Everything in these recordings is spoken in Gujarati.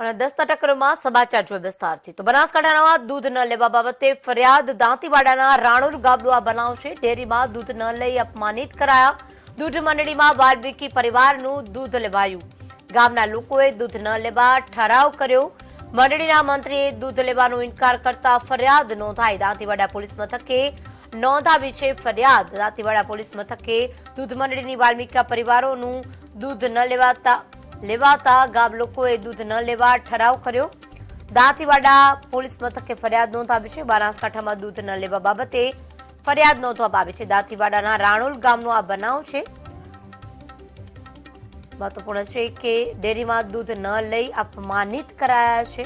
અને 10 ટકરમાં સમાચાર જોઈએ વિસ્તારથી તો બનાસકાંઠાના દૂધ ન લેવા બાબતે ફરિયાદ દાંતીવાડાના રાણોલ ગામનો આ બનાવ છે। ડેરીમાં દૂધ ન લઈ અપમાનિત કરાયા। દૂધ મંડળીમાં વાલ્મીકી પરિવારનું દૂધ લેવાયું। ગામના લોકોએ દૂધ ન લેવા ઠરાવ કર્યો। મંડળીના મંત્રીએ દૂધ લેવાનો ઇનકાર કરતા ફરિયાદ નોંધાઈ। દાંતીવાડા પોલીસ મથકે નોંધાવી છે ફરિયાદ। દાંતીવાડા પોલીસ મથકે દૂધ મંડળીની વાલ્મીકી પરિવારોનું દૂધ ન લેવાતા ગામ લોકોએ દૂધ ન લેવા ઠરાવ કર્યો। દાંતીવાડા પોલીસ મથકે ફરિયાદ નોંધાવી છે। બનાસકાંઠામાં દૂધ ન લેવા બાબતે ફરિયાદ નોંધવામાં આવી છે। દાંતીવાડાના રાણોલ ગામનો આ બનાવ છે। મહત્વપૂર્ણ છે કે ડેરીમાં દૂધ ન લઈ અપમાનિત કરાયા છે।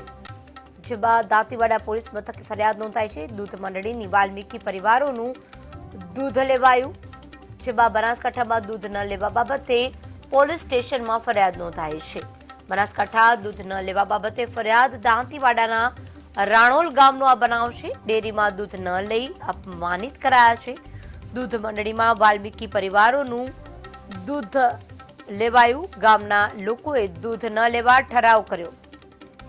જે બાદ દાંતીવાડા પોલીસ મથકે ફરિયાદ નોંધાઈ છે। દૂધ મંડળીની વાલ્મીકી પરિવારોનું દૂધ લેવાયું। જે બાદ બનાસકાંઠામાં દૂધ ન લેવા બાબતે પોલીસ સ્ટેશનમાં ફરિયાદ નોંધાઈ છે। બનાસકાંઠા દૂધ ન લેવા બાબતે ફરિયાદ દાંતીવાડાના રાણોલ ગામનો આ બનાવ છે। ડેરીમાં દૂધ ન લઈ અપમાનિત કરાયા છે। દૂધ મંડળીમાં વાલ્મીકી પરિવારોનું દૂધ લેવાયું। ગામના લોકોએ દૂધ ન લેવા ઠરાવ કર્યો।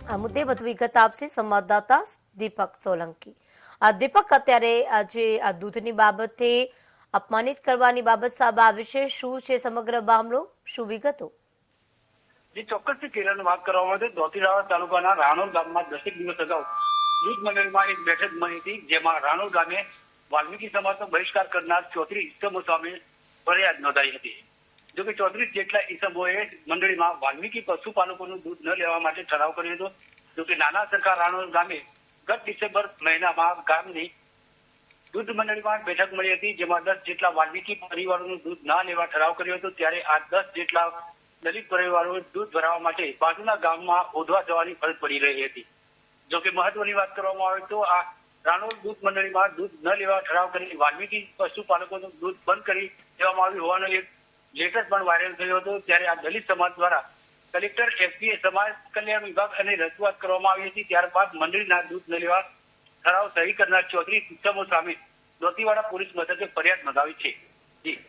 આ મુદ્દે વધુ વિગત આપશે સંવાદદાતા દીપક સોલંકી। આ દીપક, અત્યારે આજે આ દૂધની બાબતે અપમાનિત કરવાની બાબત સામે આવી છે, શું છે સમગ્ર મામલો, શું વિગતો? જે ચોક્કસથી કિરણ વાત કરવામાં આવે તો દાંતીવાડા તાલુકાના રાણોલ ગામમાં 10 દિવસ અગાઉ દૂધ મંડળીમાં એક બેઠક મળી હતી, જેમાં રાણોલ ગામે વાલ્મીકી સમાજનો બહિષ્કાર કરનાર 34 ઈસમો સામે ફરિયાદ નોંધાઈ હતી। જોકે 34 જેટલા ઈસમોએ મંડળીમાં વાલ્મીકી પશુપાલકોનું દૂધ ન લેવા માટે ઠરાવ કર્યો હતો। જોકે નાના સરકાર રાણોલ ગામે ગત ડિસેમ્બર મહિનામાં ગામની દૂધ મંડળીમાં બેઠક મળી હતી, જેમાં 10 જેટલા વાલ્મીકી પરિવારોનું દૂધ ના લેવા ઠરાવ કર્યો હતો। ત્યારે આ 10 જેટલા દલિત પરિવારોએ દૂધ ભરાવવા માટે બાજુના ગામમાં ઓધવા જવાની ફરજ પડી રહી હતી। જોકે મહત્વની વાત કરવામાં આવે તો આ રાણોલ દૂધ મંડળીમાં દૂધ ન લેવા ઠરાવ કરી વાલ્મીકી પશુપાલકોનું દૂધ બંધ કરી દેવામાં આવ્યું હોવાનો એક લેટર પણ વાયરલ થયો હતો। ત્યારે આ દલિત સમાજ દ્વારા કલેક્ટર, એસપી, સમાજ કલ્યાણ વિભાગ અને રજૂઆત કરવામાં આવી હતી। ત્યારબાદ મંડળીના દૂધ ન લેવા ઠરાવ સહી કરનાર 34 ઈસમો સામે દાંતીવાડા પોલીસ મથકે ફરિયાદ નોંધાવી છે। જી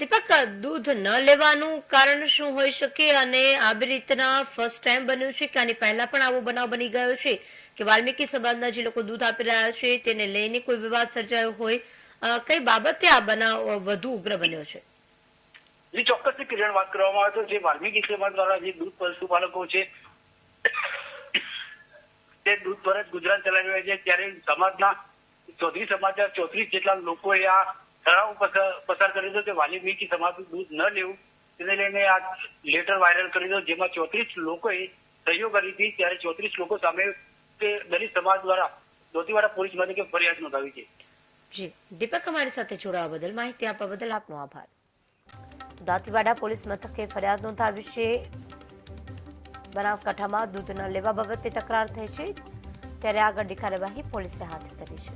દીપક, દૂધ ન લેવાનું કારણ શું હોઈ શકે અને આવી રીતના ફર્સ્ટ ટાઈમ બન્યું છે કે આની પહેલા પણ આવો બનાવ બની ગયો છે કે વાલ્મીકી સમાજના જે લોકો દૂધ આપી રહ્યા છે તેને લઈને કોઈ વિવાદ સર્જાયો હોય? કઈ બાબતે આ બનાવ વધુ ઉગ્ર બન્યો છે? જે ચોક્કસથી કિરણ વાત કરવામાં આવે તો જે વાલ્મીકી સમાજ દ્વારા જે દૂધ પશુપાલકો છે તે દૂધ પર જ ગુજરાન ચલાવી રહ્યા છે, ત્યારે સમાજના ચૌધરી સમાજના 34 જેટલા લોકોએ આ ઠરાવ પસાર કર્યો હતો કે વાલ્મીકી સમાજનું દૂધ ન લેવું, તેને લઈને આ લેટર વાયરલ કર્યો હતો, જેમાં 34 લોકોએ સહયોગ કરી હતી। ત્યારે 34 લોકો સામે તે દલિત સમાજ દ્વારા દાંતીવાડા પોલીસ મથકે ફરિયાદ નોંધાવી છે। જી દીપક, અમારી સાથે જોડાવા બદલ, માહિતી આપવા બદલ આપનો આભાર। દાંતીવાડા પોલીસ મથકે ફરિયાદ નોંધાવી છે। બનાસકાંઠામાં દૂધ ન લેવા બાબતે તકરાર થઈ છે, ત્યારે આગળની કાર્યવાહી પોલીસે હાથ ધરી છે।